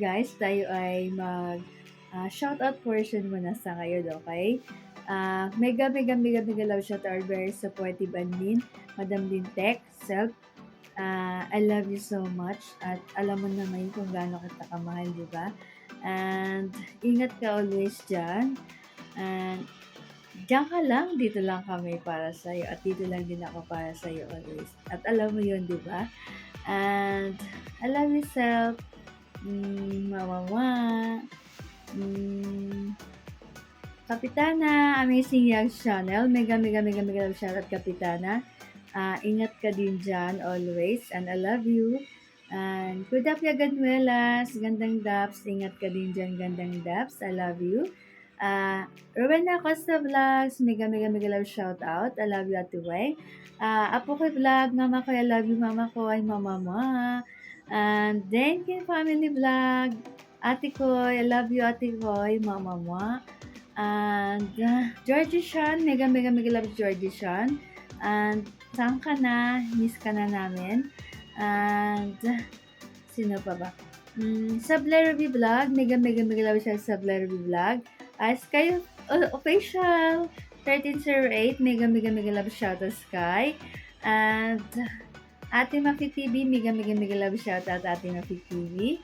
guys, tayo ay shoutout portion muna sa ngayon, okay? Mega love shout out, very supportive Anlin, Madam Lintec, Self. I love you so much at alam mo naman kung gaano kita kamahal, di ba? And ingat ka always dyan. And diyan ka lang, dito lang kami para sa'yo at dito lang din ako para sa'yo always. At alam mo yun, di ba? And I love you, Self. Mama. Kapitana, Amazing Young Channel. Mega love shoutout, Kapitana. Ingat ka din dyan always. And I love you. And Kudapya Ganuelas, Gandang Daps. Ingat ka din dyan, Gandang Daps. I love you. Rowena Costa Vlogs, mega love shoutout. I love you, Ate Way. Apo ko vlog, mama ko, I love you, mama ko, ay mama ma. And Denkin Family Vlog, Ate Koy, I love you, Ate Koy, mama mo. And Georgie Sean, mega love Georgie Sean. And saan ka na? Miss ka na namin. And sino pa ba? Subleroby Vlog, mega love siya Subleroby Vlog. Sky Official 1308, mega love shoutout Sky. And Ate Mafi TV, mega love shoutout Ate Mafi TV.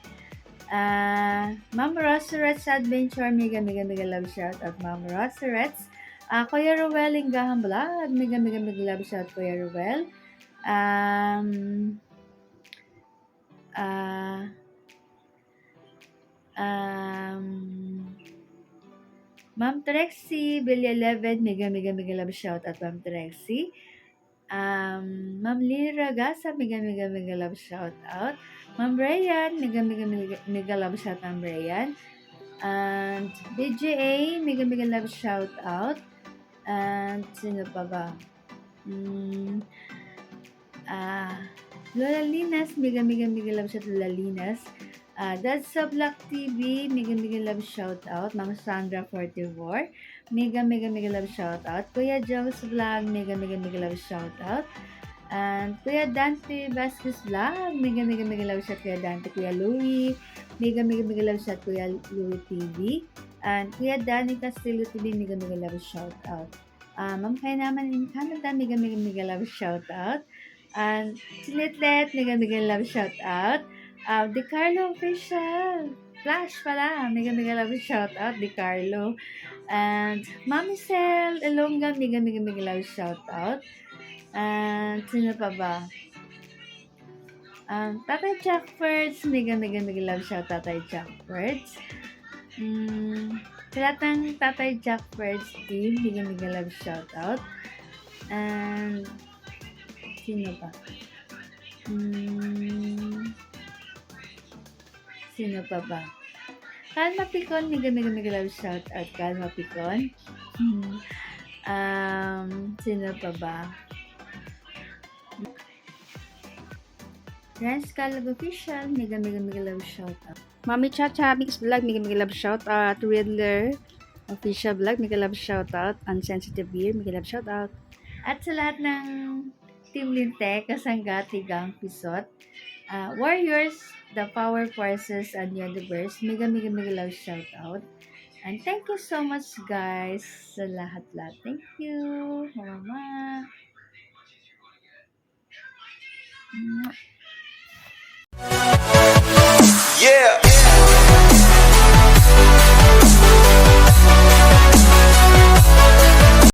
Ma'am Roseret's Adventure, mega love shoutout Ma'am Roseret's. Kuya Ruel Ingahang Vlog, mega love shout Kuya Ruel. Ma'am Trexie, Billy 11, mega love shout at Ma'am Trexie. Ma'am Lira Gasa, mega love shout out. Ma'am Brian, mega love shout Ma'am Brian. And BJA, mega love shout out. And sino pa ba? Lola Linas, mega love shout Lola Linas. That's a Black TV, mega love shout out. Ma'am Sandra 44, mega love shout out. Kuya Joe's Vlog, mega love shout out. And Kuya Dante Vasquez Vlog, mega love shout Kuya Dante. Kuya Louie, mega love shout Kuya Louie TV. And Kuya Danny Castillo TV, mega love shout out. Ma'am Kaya naman in Canada, mega love shout out. And Silitlet, mega love shout out. Di Carlo Official. Flash pala. Mega love shout out, Di Carlo. And Mami Cel Elonga, mega love shout out. And sino pa ba? Tatay Jackfords, mega love shout out, Tatay Jackfords. Sa lahat ng Tatay Jackfords team, mega love shout out. And sino pa? Sino pa ba? Kalma Picon, mega love shout out, Kalma Picon. Sino pa ba? Rance Calab Official, mega love shout out. Mami Chacha Mix Vlog, mega love shout out. Riddler Official Vlog, mega love shout out. Unsensitive Beer, mega love shout out. At sa lahat ng Team Lintec, Kasangga, Tigang, Pisot, Warriors, the Power Forces, and Universe, mega love shout out. And thank you so much guys sa lahat-lahat. Thank you, mama.